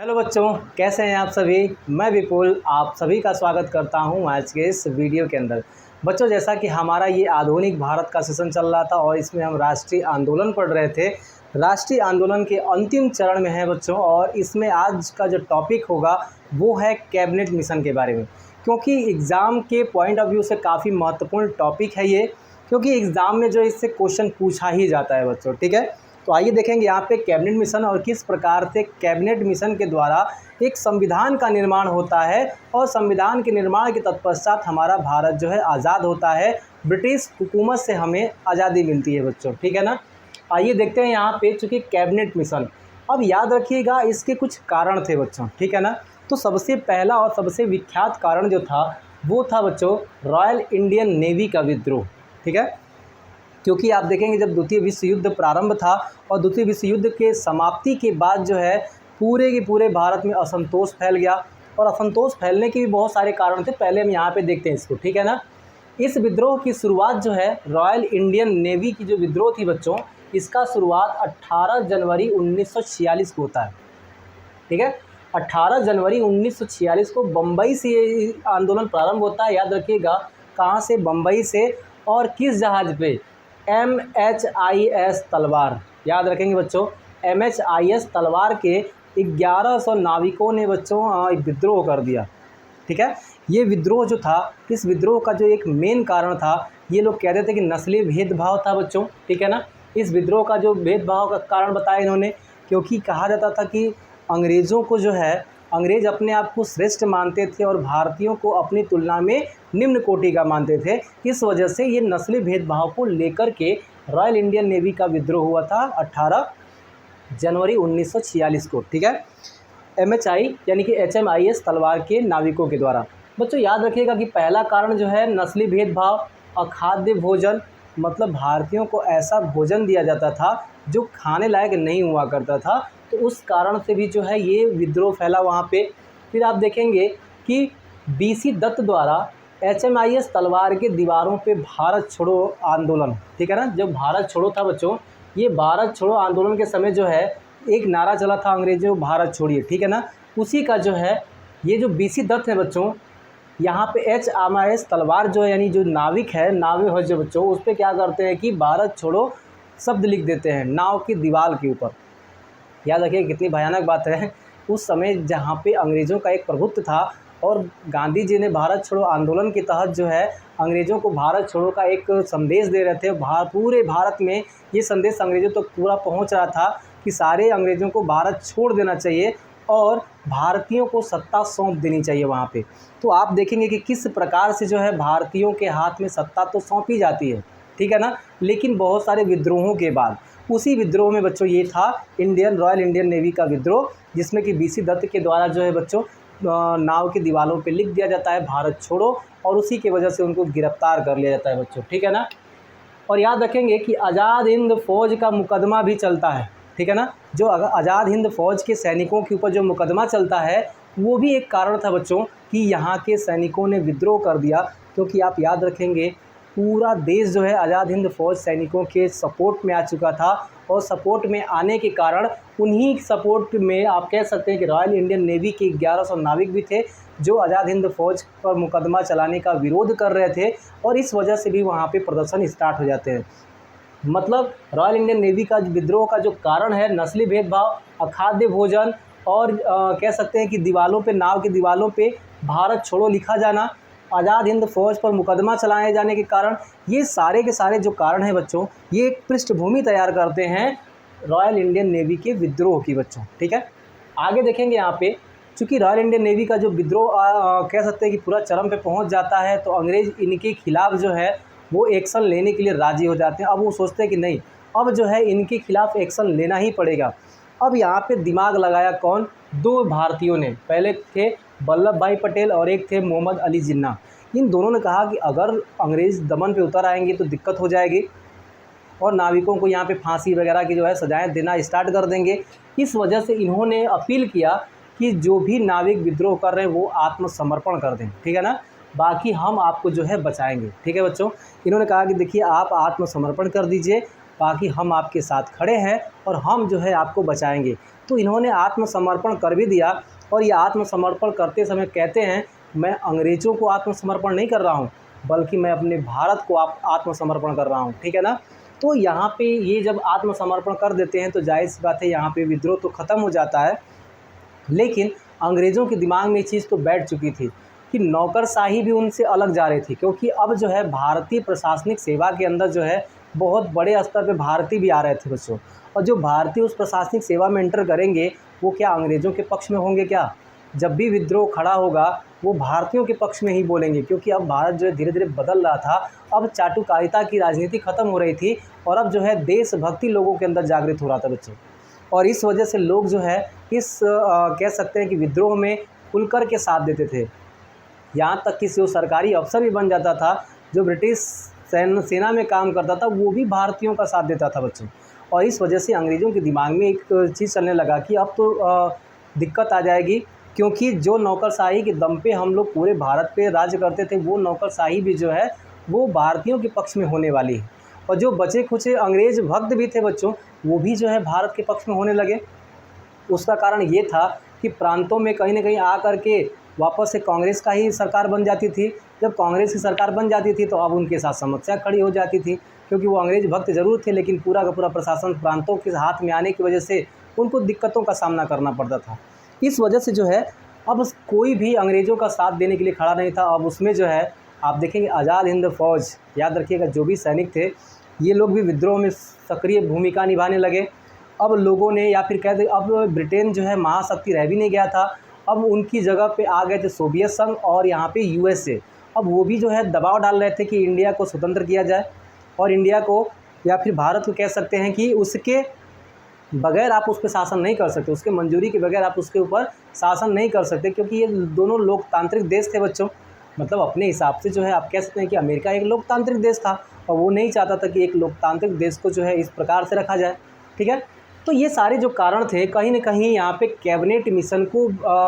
Hello बच्चों, कैसे हैं आप सभी। मैं विपुल आप सभी का स्वागत करता हूं आज के इस वीडियो के अंदर। बच्चों, जैसा कि हमारा ये आधुनिक भारत का सेशन चल रहा था और इसमें हम राष्ट्रीय आंदोलन पढ़ रहे थे। राष्ट्रीय आंदोलन के अंतिम चरण में है बच्चों, और इसमें आज का जो टॉपिक होगा वो है कैबिनेट मिशन के बारे में, क्योंकि एग्ज़ाम के पॉइंट ऑफ व्यू से काफ़ी महत्वपूर्ण टॉपिक है ये, क्योंकि एग्ज़ाम में जो इससे क्वेश्चन पूछा ही जाता है बच्चों। ठीक है, तो आइए देखेंगे यहाँ पे कैबिनेट मिशन और किस प्रकार से कैबिनेट मिशन के द्वारा एक संविधान का निर्माण होता है और संविधान के निर्माण के तत्पश्चात हमारा भारत जो है आज़ाद होता है। ब्रिटिश हुकूमत से हमें आज़ादी मिलती है बच्चों। ठीक है ना। आइए देखते हैं यहाँ पे, चूँकि कैबिनेट मिशन, अब याद रखिएगा इसके कुछ कारण थे बच्चों। ठीक है ना। तो सबसे पहला और सबसे विख्यात कारण जो था वो था बच्चों रॉयल इंडियन नेवी का विद्रोह। ठीक है, क्योंकि आप देखेंगे जब द्वितीय विश्व युद्ध प्रारंभ था और द्वितीय विश्व युद्ध के समाप्ति के बाद जो है पूरे के पूरे भारत में असंतोष फैल गया, और असंतोष फैलने के भी बहुत सारे कारण थे। पहले हम यहाँ पे देखते हैं इसको। ठीक है ना। इस विद्रोह की शुरुआत जो है रॉयल इंडियन नेवी की जो विद्रोह थी बच्चों, इसका शुरुआत 18 जनवरी 1946 को होता है। ठीक है, 18 जनवरी 1946 को बम्बई से ये आंदोलन प्रारंभ होता है। याद रखिएगा कहाँ से, बम्बई से। और किस जहाज़ पे, MHIS तलवार। याद रखेंगे बच्चों, MHIS तलवार के 1100 नाविकों ने बच्चों विद्रोह कर दिया। ठीक है, ये विद्रोह जो था, इस विद्रोह का जो एक मेन कारण था, ये लोग कहते थे कि नस्ली भेदभाव था बच्चों। ठीक है ना। इस विद्रोह का जो भेदभाव का कारण बताया इन्होंने, क्योंकि कहा जाता था कि अंग्रेज़ों को जो है, अंग्रेज़ अपने आप को श्रेष्ठ मानते थे और भारतीयों को अपनी तुलना में निम्न कोटि का मानते थे। इस वजह से ये नस्ली भेदभाव को लेकर के रॉयल इंडियन नेवी का विद्रोह हुआ था 18 जनवरी 1946 को। ठीक है, MHI यानी कि HMIS तलवार के नाविकों के द्वारा। बच्चों याद रखिएगा कि पहला कारण जो है नस्ली भेदभाव, अखाद्य भोजन, मतलब भारतीयों को ऐसा भोजन दिया जाता था जो खाने लायक नहीं हुआ करता था, तो उस कारण से भी जो है ये विद्रोह फैला वहाँ पे। फिर आप देखेंगे कि BC दत्त द्वारा HMIS तलवार के दीवारों पे भारत छोड़ो आंदोलन, ठीक है ना, जब भारत छोड़ो था बच्चों, ये भारत छोड़ो आंदोलन के समय जो है एक नारा चला था अंग्रेजों, भारत छोड़िए। ठीक है ना, उसी का जो है ये जो BC दत्त है बच्चों, यहाँ पे HMIS तलवार जो है यानी जो नाविक है, नावे जो बच्चों, उस पर क्या करते हैं कि भारत छोड़ो शब्द लिख देते हैं नाव की दीवार के ऊपर। याद रखिए कितनी भयानक बात है। उस समय जहाँ पे अंग्रेज़ों का एक प्रभुत्व था और गांधी जी ने भारत छोड़ो आंदोलन के तहत जो है अंग्रेज़ों को भारत छोड़ो का एक संदेश दे रहे थे। पूरे भारत में ये संदेश अंग्रेज़ों तक पूरा पहुँच रहा था कि सारे अंग्रेज़ों को भारत छोड़ देना चाहिए और भारतीयों को सत्ता सौंप देनी चाहिए वहाँ पे। तो आप देखेंगे कि किस प्रकार से जो है भारतीयों के हाथ में सत्ता तो सौंपी जाती है। ठीक है ना, लेकिन बहुत सारे विद्रोहों के बाद, उसी विद्रोह में बच्चों ये था रॉयल इंडियन नेवी का विद्रोह, जिसमें कि BC दत्त के द्वारा जो है बच्चों नाव की दीवारों पे लिख दिया जाता है भारत छोड़ो, और उसी की वजह से उनको गिरफ्तार कर लिया जाता है बच्चों। ठीक है ना। और याद रखेंगे कि आज़ाद हिंद फ़ौज का मुकदमा भी चलता है। ठीक है ना, जो आज़ाद हिंद फ़ौज के सैनिकों के ऊपर जो मुकदमा चलता है वो भी एक कारण था बच्चों कि यहाँ के सैनिकों ने विद्रोह कर दिया, क्योंकि आप याद रखेंगे पूरा देश जो है आज़ाद हिंद फ़ौज सैनिकों के सपोर्ट में आ चुका था, और सपोर्ट में आने के कारण उन्हीं सपोर्ट में आप कह सकते हैं कि रॉयल इंडियन नेवी के 1100 नाविक भी थे जो आज़ाद हिंद फ़ौज पर मुकदमा चलाने का विरोध कर रहे थे, और इस वजह से भी वहाँ पे प्रदर्शन स्टार्ट हो जाते हैं। मतलब रॉयल इंडियन नेवी का विद्रोह का जो कारण है नस्ली भेदभाव, अखाद्य भोजन, और कह सकते हैं कि दीवारों पे, नाव की दीवारों पे भारत छोड़ो लिखा जाना, आज़ाद हिंद फ़ौज पर मुकदमा चलाए जाने के कारण, ये सारे के सारे जो कारण हैं बच्चों, ये एक पृष्ठभूमि तैयार करते हैं रॉयल इंडियन नेवी के विद्रोह की बच्चों। ठीक है, आगे देखेंगे यहाँ पे, चूँकि रॉयल इंडियन नेवी का जो विद्रोह कह सकते हैं कि पूरा चरम पे पहुँच जाता है, तो अंग्रेज़ इनके खिलाफ़ जो है वो एक्शन लेने के लिए राज़ी हो जाते हैं। अब वो सोचते हैं कि नहीं, अब जो है इनके खिलाफ़ एक्शन लेना ही पड़ेगा। अब यहाँ पे दिमाग लगाया कौन, दो भारतीयों ने। पहले थे वल्लभ भाई पटेल और एक थे मोहम्मद अली जिन्ना। इन दोनों ने कहा कि अगर अंग्रेज़ दमन पे उतर आएंगे तो दिक्कत हो जाएगी, और नाविकों को यहाँ पे फांसी वगैरह की जो है सजाएं देना स्टार्ट कर देंगे। इस वजह से इन्होंने अपील किया कि जो भी नाविक विद्रोह कर रहे हैं वो आत्मसमर्पण कर दें। ठीक है ना, बाकी हम आपको जो है बचाएंगे। ठीक है बच्चों, इन्होंने कहा कि देखिए आप आत्मसमर्पण कर दीजिए, बाकी हम आपके साथ खड़े हैं और हम जो है आपको बचाएंगे। तो इन्होंने आत्मसमर्पण कर भी दिया। और ये आत्मसमर्पण करते समय कहते हैं, मैं अंग्रेज़ों को आत्मसमर्पण नहीं कर रहा हूँ, बल्कि मैं अपने भारत को आत्मसमर्पण कर रहा हूँ। ठीक है ना। तो यहाँ पे ये जब आत्मसमर्पण कर देते हैं तो जाहिर-सी बात है यहाँ पे विद्रोह तो ख़त्म हो जाता है। लेकिन अंग्रेज़ों के दिमाग में ये चीज़ तो बैठ चुकी थी कि नौकरशाही भी उनसे अलग जा रही थी, क्योंकि अब जो है भारतीय प्रशासनिक सेवा के अंदर जो है बहुत बड़े स्तर पे भारतीय भी आ रहे थे बच्चों। और जो भारतीय उस प्रशासनिक सेवा में एंटर करेंगे वो क्या अंग्रेज़ों के पक्ष में होंगे क्या? जब भी विद्रोह खड़ा होगा वो भारतीयों के पक्ष में ही बोलेंगे, क्योंकि अब भारत जो है धीरे-धीरे बदल रहा था। अब चाटुकारिता की राजनीति ख़त्म हो रही थी और अब जो है देशभक्ति लोगों के अंदर जागृत हो रहा था बच्चों। और इस वजह से लोग जो है इस कह सकते हैं कि विद्रोह में खुलकर के साथ देते थे। यहाँ तक कि जो सरकारी अफ़सर भी बन जाता था, जो ब्रिटिश सेना में काम करता था, वो भी भारतीयों का साथ देता था बच्चों। और इस वजह से अंग्रेज़ों के दिमाग में एक चीज़ चलने लगा कि अब तो दिक्कत आ जाएगी, क्योंकि जो नौकरशाही के दम पे हम लोग पूरे भारत पे राज्य करते थे, वो नौकरशाही भी जो है वो भारतीयों के पक्ष में होने वाली है। और जो बचे खुचे अंग्रेज़ भक्त भी थे बच्चों, वो भी जो है भारत के पक्ष में होने लगे। उसका कारण ये था कि प्रांतों में कहीं न कहीं आकर के वापस से कांग्रेस का ही सरकार बन जाती थी। जब कांग्रेस की सरकार बन जाती थी तो अब उनके साथ समस्या खड़ी हो जाती थी, क्योंकि वो अंग्रेज़ भक्त ज़रूर थे, लेकिन पूरा का पूरा प्रशासन प्रांतों के हाथ में आने की वजह से उनको दिक्कतों का सामना करना पड़ता था। इस वजह से जो है अब कोई भी अंग्रेज़ों का साथ देने के लिए खड़ा नहीं था। अब उसमें जो है आप देखेंगे आज़ाद हिंद फ़ौज, याद रखिएगा, जो भी सैनिक थे ये लोग भी विद्रोह में सक्रिय भूमिका निभाने लगे। अब लोगों ने या फिर कह दें अब ब्रिटेन जो है महाशक्ति रह भी नहीं गया था, अब उनकी जगह पे आ गए थे सोवियत संघ और यहाँ पे यूएसए। अब वो भी जो है दबाव डाल रहे थे कि इंडिया को स्वतंत्र किया जाए, और इंडिया को या फिर भारत को कह सकते हैं कि उसके बगैर आप उस पे शासन नहीं कर सकते, उसके मंजूरी के बगैर आप उसके ऊपर शासन नहीं कर सकते, क्योंकि ये दोनों लोकतांत्रिक देश थे बच्चों। मतलब अपने हिसाब से जो है आप कह सकते हैं कि अमेरिका एक लोकतांत्रिक देश था और वो नहीं चाहता था कि एक लोकतांत्रिक देश को जो है इस प्रकार से रखा जाए। ठीक है। तो ये सारे जो कारण थे कहीं न कहीं यहाँ पे कैबिनेट मिशन को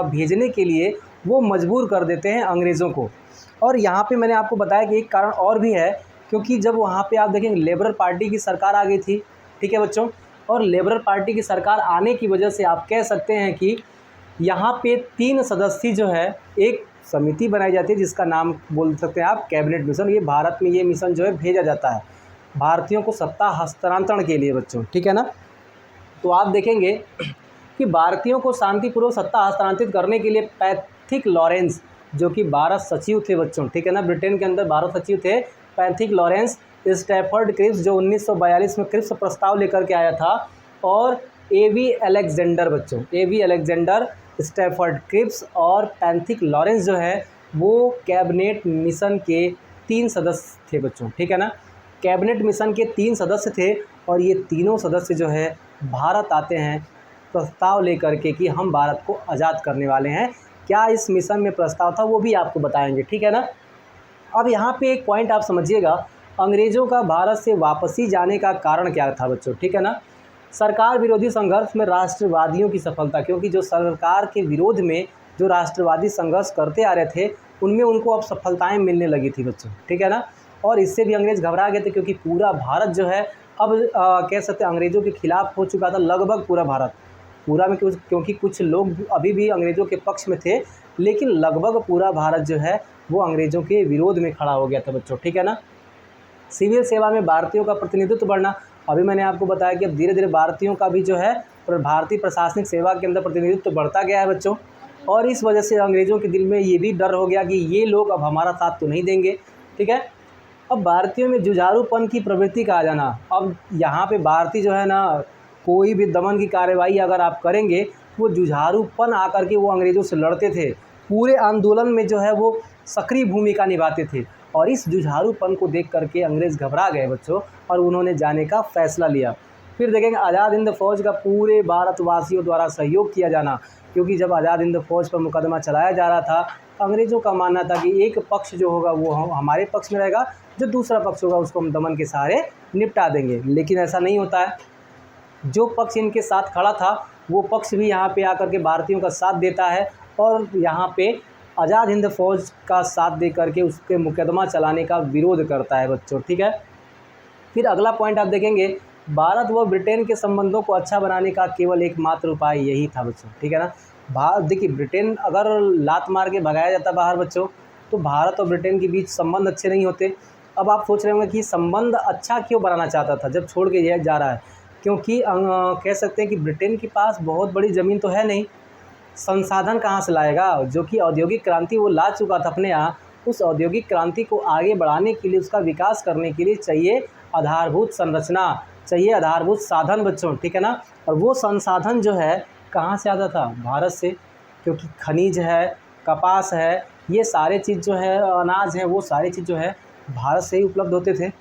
भेजने के लिए वो मजबूर कर देते हैं अंग्रेज़ों को। और यहाँ पे मैंने आपको बताया कि एक कारण और भी है, क्योंकि जब वहाँ पे आप देखेंगे लेबर पार्टी की सरकार आ गई थी। ठीक है बच्चों। और लेबर पार्टी की सरकार आने की वजह से आप कह सकते हैं कि यहाँ पे 3 सदस्यीय जो है एक समिति बनाई जाती है, जिसका नाम बोल सकते हैं आप कैबिनेट मिशन। ये भारत में ये मिशन जो है भेजा जाता है भारतीयों को सत्ता हस्तांतरण के लिए बच्चों। ठीक है ना। तो आप देखेंगे कि भारतीयों को शांतिपूर्वक सत्ता हस्तांतरित करने के लिए पैथिक लॉरेंस, जो कि 12 सचिव थे बच्चों। ठीक है ना। ब्रिटेन के अंदर 12 सचिव थे। पैथिक लॉरेंस, स्टैफर्ड क्रिप्स जो 1942 में क्रिप्स प्रस्ताव लेकर के आया था, और एवी अलेक्जेंडर बच्चों, एवी अलेक्जेंडर, स्टैफर्ड क्रिप्स और पैथिक लॉरेंस जो है वो कैबिनेट मिशन के 3 सदस्य थे बच्चों। ठीक है ना। कैबिनेट मिशन के 3 सदस्य थे और ये तीनों सदस्य जो है भारत आते हैं प्रस्ताव लेकर के कि हम भारत को आज़ाद करने वाले हैं। क्या इस मिशन में प्रस्ताव था वो भी आपको बताएंगे। ठीक है ना। अब यहाँ पे एक पॉइंट आप समझिएगा, अंग्रेज़ों का भारत से वापसी जाने का कारण क्या था बच्चों। ठीक है ना। सरकार विरोधी संघर्ष में राष्ट्रवादियों की सफलता, क्योंकि जो सरकार के विरोध में जो राष्ट्रवादी संघर्ष करते आ रहे थे उनमें उनको अब सफलताएं मिलने लगी थी बच्चों। ठीक है ना। और इससे भी अंग्रेज़ घबरा गए थे, क्योंकि पूरा भारत जो है अब कह सकते हैं अंग्रेज़ों के खिलाफ हो चुका था, लगभग पूरा भारत। पूरा में क्योंकि कुछ लोग अभी भी अंग्रेज़ों के पक्ष में थे, लेकिन लगभग पूरा भारत जो है वो अंग्रेज़ों के विरोध में खड़ा हो गया था बच्चों। ठीक है ना। सिविल सेवा में भारतीयों का प्रतिनिधित्व बढ़ना, अभी मैंने आपको बताया कि अब धीरे धीरे भारतीयों का भी जो है भारतीय प्रशासनिक सेवा के अंदर प्रतिनिधित्व बढ़ता गया है बच्चों। और इस वजह से अंग्रेज़ों के दिल में ये भी डर हो गया कि ये लोग अब हमारा साथ तो नहीं देंगे। ठीक है। अब भारतीयों में जुझारूपन की प्रवृत्ति का आ जाना, अब यहाँ पे भारतीय जो है ना कोई भी दमन की कार्रवाई अगर आप करेंगे वो जुझारूपन आकर के वो अंग्रेज़ों से लड़ते थे, पूरे आंदोलन में जो है वो सक्रिय भूमिका निभाते थे। और इस जुझारूपन को देख करके अंग्रेज़ घबरा गए बच्चों और उन्होंने जाने का फ़ैसला लिया। फिर देखेंगे आज़ाद हिंद फ़ौज का पूरे भारतवासियों द्वारा सहयोग किया जाना, क्योंकि जब आज़ाद हिंद फ़ौज पर मुकदमा चलाया जा रहा था, अंग्रेज़ों का मानना था कि एक पक्ष जो होगा वो हमारे पक्ष में रहेगा, जो दूसरा पक्ष होगा उसको हम दमन के सहारे निपटा देंगे। लेकिन ऐसा नहीं होता है। जो पक्ष इनके साथ खड़ा था वो पक्ष भी यहाँ पे आकर के भारतीयों का साथ देता है और यहाँ पे आज़ाद हिंद फ़ौज का साथ दे करके उसके मुकदमा चलाने का विरोध करता है बच्चों। ठीक है। फिर अगला पॉइंट आप देखेंगे भारत व ब्रिटेन के संबंधों को अच्छा बनाने का केवल एकमात्र उपाय यही था बच्चों, ठीक है ना। भारत देखिए, ब्रिटेन अगर लात मार के भगाया जाता बाहर बच्चों, तो भारत और ब्रिटेन के बीच संबंध अच्छे नहीं होते। अब आप सोच रहे होंगे कि संबंध अच्छा क्यों बनाना चाहता था जब छोड़ के ये जा रहा है, क्योंकि कह सकते हैं कि ब्रिटेन के पास बहुत बड़ी ज़मीन तो है नहीं, संसाधन कहाँ से लाएगा। जो कि औद्योगिक क्रांति वो ला चुका था अपने यहाँ, उस औद्योगिक क्रांति को आगे बढ़ाने के लिए, उसका विकास करने के लिए चाहिए आधारभूत संरचना, चाहिए आधारभूत साधन बच्चों, ठीक है ना। और वो संसाधन जो है कहाँ से आता था, भारत से, क्योंकि खनिज है, कपास है, ये सारे चीज़ जो है, अनाज है, वो सारी चीज़ जो है भारत से ही उपलब्ध होते थे,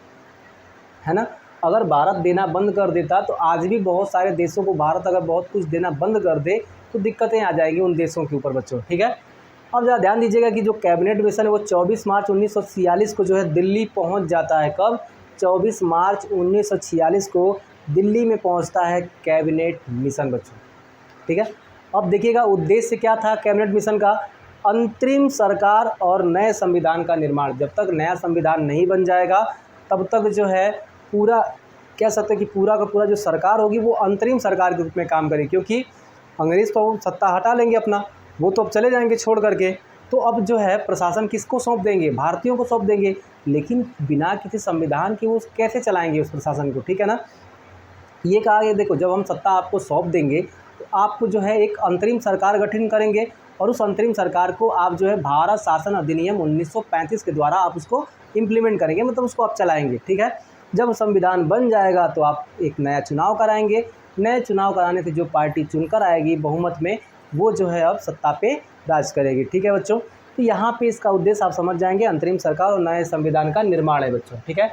है ना। अगर भारत देना बंद कर देता तो आज भी बहुत सारे देशों को भारत अगर बहुत कुछ देना बंद कर दे तो दिक्कतें आ जाएगी उन देशों के ऊपर बच्चों, ठीक है। अब ज़रा ध्यान दीजिएगा कि जो कैबिनेट मिशन है वो 24 मार्च 1946 को जो है दिल्ली पहुंच जाता है। कब? 24 मार्च 1946 को दिल्ली में पहुंचता है कैबिनेट मिशन बच्चों, ठीक है। अब देखिएगा उद्देश्य क्या था कैबिनेट मिशन का, अंतरिम सरकार और नए संविधान का निर्माण। जब तक नया संविधान नहीं बन जाएगा तब तक जो है पूरा, कह सकते हैं कि पूरा का पूरा जो सरकार होगी वो अंतरिम सरकार के रूप में काम करेगी, क्योंकि अंग्रेज़ तो सत्ता हटा लेंगे अपना, वो तो अब चले जाएंगे छोड़ करके। तो अब जो है प्रशासन किसको सौंप देंगे, भारतीयों को सौंप देंगे, लेकिन बिना किसी संविधान के वो कैसे चलाएंगे उस प्रशासन को, ठीक है ना। ये कहा गया देखो, जब हम सत्ता आपको सौंप देंगे तो आपको जो है एक अंतरिम सरकार गठन करेंगे, और उस अंतरिम सरकार को आप जो है भारत शासन अधिनियम 1935 के द्वारा आप उसको इम्प्लीमेंट करेंगे, मतलब उसको आप चलाएंगे, ठीक है। जब संविधान बन जाएगा तो आप एक नया चुनाव कराएंगे, नए चुनाव कराने से जो पार्टी चुनकर आएगी बहुमत में, वो जो है अब सत्ता पे राज करेगी, ठीक है बच्चों। तो यहाँ पे इसका उद्देश्य आप समझ जाएंगे, अंतरिम सरकार और नए संविधान का निर्माण है बच्चों, ठीक है।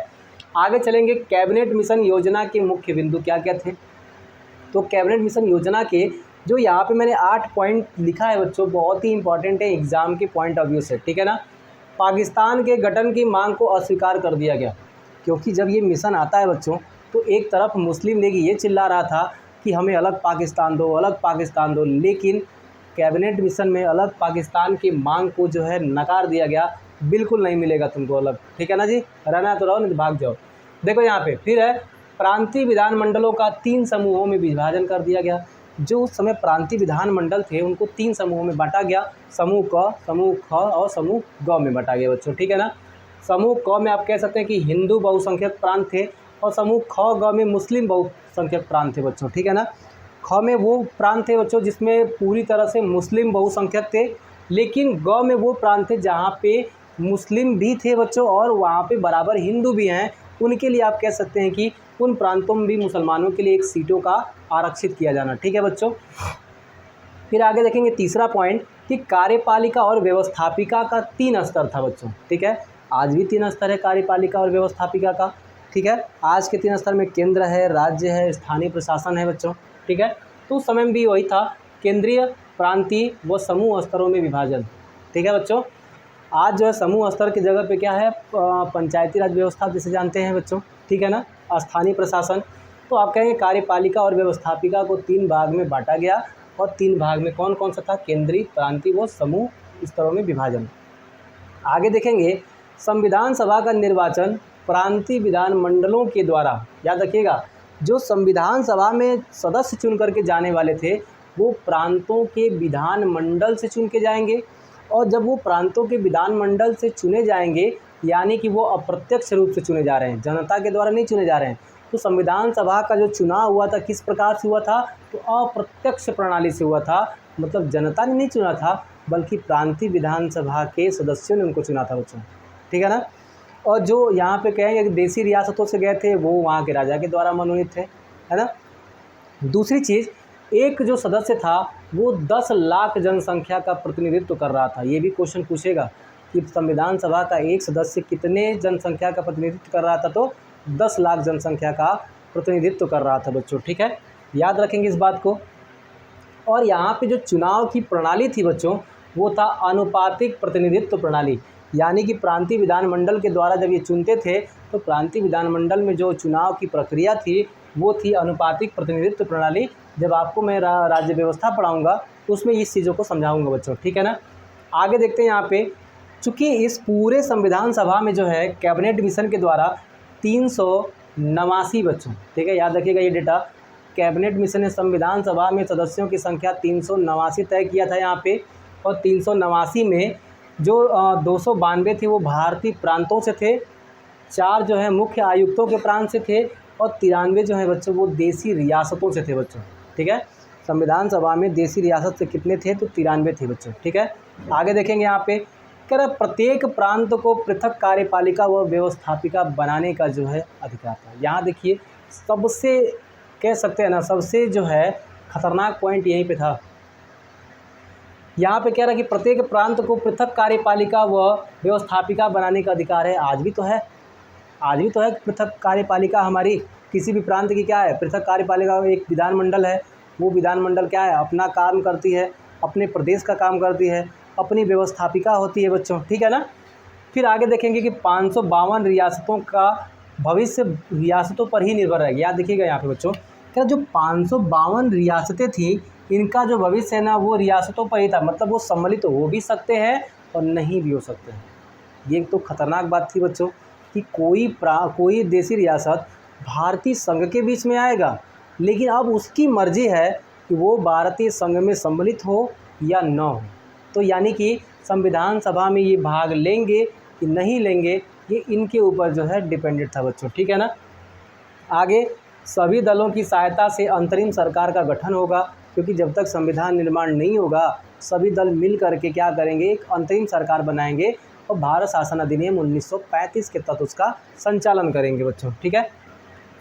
आगे चलेंगे, कैबिनेट मिशन योजना के मुख्य बिंदु क्या क्या थे। तो कैबिनेट मिशन योजना के जो यहाँ पे मैंने 8 पॉइंट लिखा है बच्चों, बहुत ही इंपॉर्टेंट है एग्जाम के पॉइंट ऑफ व्यू से, ठीक है ना। पाकिस्तान के गठन की मांग को अस्वीकार कर दिया गया, क्योंकि जब ये मिशन आता है बच्चों तो एक तरफ मुस्लिम लीग ये चिल्ला रहा था कि हमें अलग पाकिस्तान दो, अलग पाकिस्तान दो, लेकिन कैबिनेट मिशन में अलग पाकिस्तान की मांग को जो है नकार दिया गया, बिल्कुल नहीं मिलेगा तुमको अलग, ठीक है ना जी, रहना तो रहो नहीं तो भाग जाओ। देखो यहाँ पे फिर है, प्रांतीय विधानमंडलों का 3 समूहों में विभाजन कर दिया गया। जो उस समय प्रांतीय विधानमंडल थे उनको 3 समूहों में बांटा गया, समूह क, समूह ख और समूह ग में बांटा गया बच्चों, ठीक है ना। समूह क में आप कह सकते हैं कि हिंदू बहुसंख्यक प्रांत थे, और समूह ख ग में मुस्लिम बहुसंख्यक प्रांत थे बच्चों, ठीक है ना। ख में वो प्रांत थे बच्चों जिसमें पूरी तरह से मुस्लिम बहुसंख्यक थे, लेकिन ग में वो प्रांत थे जहाँ पे मुस्लिम भी थे बच्चों और वहाँ पे बराबर हिंदू भी हैं। उनके लिए आप कह सकते हैं कि उन प्रांतों में भी मुसलमानों के लिए एक सीटों का आरक्षित किया जाना, ठीक है बच्चों। फिर आगे देखेंगे तीसरा पॉइंट कि कार्यपालिका और व्यवस्थापिका का 3 स्तर था बच्चों, ठीक है। आज भी 3 स्तर है कार्यपालिका और व्यवस्थापिका का, ठीक है। आज के 3 स्तर में केंद्र है, राज्य है, स्थानीय प्रशासन है बच्चों, ठीक है। तो उस समय में भी वही था, केंद्रीय, प्रांतीय व समूह स्तरों में विभाजन, ठीक है बच्चों। आज जो है समूह स्तर की जगह पे क्या है, पंचायती राज व्यवस्था जैसे जानते हैं बच्चों, ठीक है ना, स्थानीय प्रशासन। तो आप कहेंगे कार्यपालिका और व्यवस्थापिका को 3 भाग में बांटा गया, और 3 भाग में कौन कौन सा था, केंद्रीय, प्रांतीय व समूह स्तरों में विभाजन। आगे देखेंगे, संविधान सभा का निर्वाचन प्रांतीय विधानमंडलों के द्वारा, याद रखिएगा, जो संविधान सभा में सदस्य चुन करके जाने वाले थे वो प्रांतों के विधानमंडल से चुन के जाएंगे, और जब वो प्रांतों के विधानमंडल से चुने जाएंगे यानी कि वो अप्रत्यक्ष रूप से चुने जा रहे हैं, जनता के द्वारा नहीं चुने जा रहे हैं। तो संविधान सभा का जो चुनाव हुआ था किस प्रकार से हुआ था, तो अप्रत्यक्ष प्रणाली से हुआ था, मतलब जनता ने नहीं चुना था बल्कि प्रांतीय विधानसभा के सदस्यों ने उनको चुना था बच्चों, ठीक है ना। और जो यहाँ पे कहेंगे कि देसी रियासतों से गए थे वो वहाँ के राजा के द्वारा मनोनीत थे, है ना। दूसरी चीज़, एक जो सदस्य था वो 10 लाख जनसंख्या का प्रतिनिधित्व कर रहा था। ये भी क्वेश्चन पूछेगा कि संविधान सभा का एक सदस्य कितने जनसंख्या का प्रतिनिधित्व कर रहा था, तो 10 लाख जनसंख्या का प्रतिनिधित्व कर रहा था बच्चों, ठीक है, याद रखेंगे इस बात को। और यहाँ पे जो चुनाव की प्रणाली थी बच्चों वो था अनुपातिक प्रतिनिधित्व प्रणाली, यानी कि प्रांतीय विधानमंडल के द्वारा जब ये चुनते थे तो प्रांतीय विधानमंडल में जो चुनाव की प्रक्रिया थी वो थी अनुपातिक प्रतिनिधित्व प्रणाली। जब आपको मैं राज्य व्यवस्था पढ़ाऊँगा तो उसमें इस चीज़ों को समझाऊँगा बच्चों, ठीक है ना। आगे देखते हैं यहाँ पे, चूँकि इस पूरे संविधान सभा में जो है कैबिनेट मिशन के द्वारा 89 बच्चों, ठीक है, याद रखिएगा ये डेटा। कैबिनेट मिशन ने संविधान सभा में सदस्यों की संख्या 389 तय किया था यहाँ पे, और 389 में जो 292 थे वो भारतीय प्रांतों से थे, 4 जो है मुख्य आयुक्तों के प्रांत से थे, और 93 जो है बच्चों वो देसी रियासतों से थे बच्चों, ठीक है। संविधान सभा में देसी रियासत से कितने थे, तो 93 थे बच्चों, ठीक है। आगे देखेंगे यहाँ पे कह रहा प्रत्येक प्रांत को पृथक कार्यपालिका व व्यवस्थापिका बनाने का जो है अधिकार था। यहाँ देखिए सबसे कह सकते हैं ना, सबसे जो है खतरनाक पॉइंट यहीं पे था। यहाँ पे कह रहा है कि प्रत्येक प्रांत को पृथक कार्यपालिका व व्यवस्थापिका बनाने का अधिकार है। आज भी तो है, आज भी तो है पृथक कार्यपालिका हमारी किसी भी प्रांत की क्या है, पृथक कार्यपालिका। एक विधानमंडल है, वो विधानमंडल क्या है, अपना काम करती है, अपने प्रदेश का काम करती है, अपनी व्यवस्थापिका होती है बच्चों, ठीक है ना। फिर आगे देखेंगे कि 552 रियासतों का भविष्य रियासतों पर ही निर्भर रहेगा। याद देखिएगा यहाँ पे बच्चों, क्या जो 552 रियासतें थी इनका जो भविष्य है ना वो रियासतों पर ही था, मतलब वो सम्मिलित हो भी सकते हैं और नहीं भी हो सकते हैं। ये तो खतरनाक बात थी बच्चों कि कोई देसी रियासत भारतीय संघ के बीच में आएगा, लेकिन अब उसकी मर्जी है कि वो भारतीय संघ में सम्मिलित हो या न हो। तो यानी कि संविधान सभा में ये भाग लेंगे कि नहीं लेंगे, ये इनके ऊपर जो है डिपेंडेंट था बच्चों, ठीक है ना। आगे सभी दलों की सहायता से अंतरिम सरकार का गठन होगा, क्योंकि जब तक संविधान निर्माण नहीं होगा सभी दल मिल करके क्या करेंगे, एक अंतरिम सरकार बनाएंगे और भारत शासन अधिनियम 1935 के तहत उसका संचालन करेंगे बच्चों, ठीक है।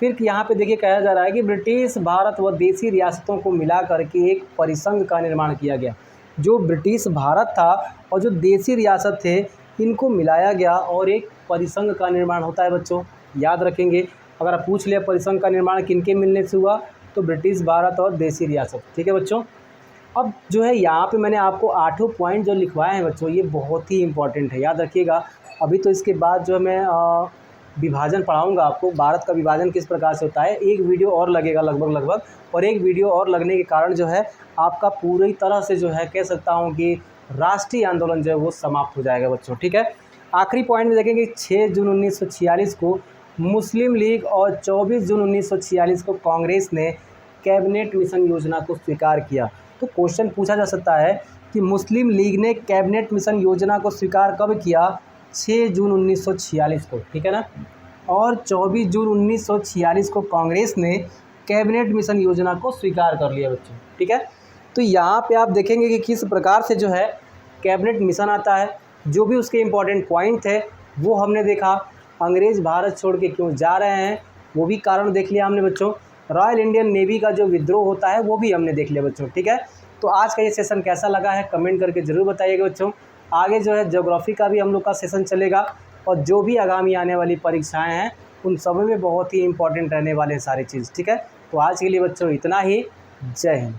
फिर यहाँ पे देखिए कहा जा रहा है कि ब्रिटिश भारत व देसी रियासतों को मिला करके एक परिसंघ का निर्माण किया गया। जो ब्रिटिश भारत था और जो देसी रियासत थे इनको मिलाया गया और एक परिसंघ का निर्माण होता है बच्चों, याद रखेंगे। अगर आप पूछ लिया परिसंघ का निर्माण किनके मिलने से हुआ, तो ब्रिटिश भारत और देसी रियासत, ठीक है बच्चों। अब जो है यहाँ पे मैंने आपको 8 पॉइंट जो लिखवाए हैं बच्चों, ये बहुत ही इंपॉर्टेंट है, याद रखिएगा। अभी तो इसके बाद जो मैं विभाजन पढ़ाऊंगा आपको, भारत का विभाजन किस प्रकार से होता है। एक वीडियो और लगेगा लगभग, और एक वीडियो और लगने के कारण जो है आपका पूरी तरह से जो है कह सकता हूँ कि राष्ट्रीय आंदोलन जो है वो समाप्त हो जाएगा बच्चों, ठीक है। आखिरी पॉइंट में देखेंगे 6 जून 1946 को मुस्लिम लीग और 24 जून 1946 को कांग्रेस ने कैबिनेट मिशन योजना को स्वीकार किया। तो क्वेश्चन पूछा जा सकता है कि मुस्लिम लीग ने कैबिनेट मिशन योजना को स्वीकार कब किया, 6 जून 1946 को, ठीक है ना। और 24 जून 1946 को कांग्रेस ने कैबिनेट मिशन योजना को स्वीकार कर लिया बच्चों, ठीक है। तो यहाँ पे आप देखेंगे कि किस प्रकार से जो है कैबिनेट मिशन आता है, जो भी उसके इम्पोर्टेंट पॉइंट थे वो हमने देखा। अंग्रेज़ भारत छोड़ के क्यों जा रहे हैं वो भी कारण देख लिया हमने बच्चों। रॉयल इंडियन नेवी का जो विद्रोह होता है वो भी हमने देख लिया बच्चों, ठीक है। तो आज का ये सेशन कैसा लगा है कमेंट करके ज़रूर बताइएगा बच्चों। आगे जो है ज्योग्राफी का भी हम लोग का सेशन चलेगा, और जो भी आगामी आने वाली परीक्षाएं हैं उन सब में बहुत ही इंपॉर्टेंट रहने वाले हैं सारी चीज़, ठीक है। तो आज के लिए बच्चों इतना ही। जय हिंद।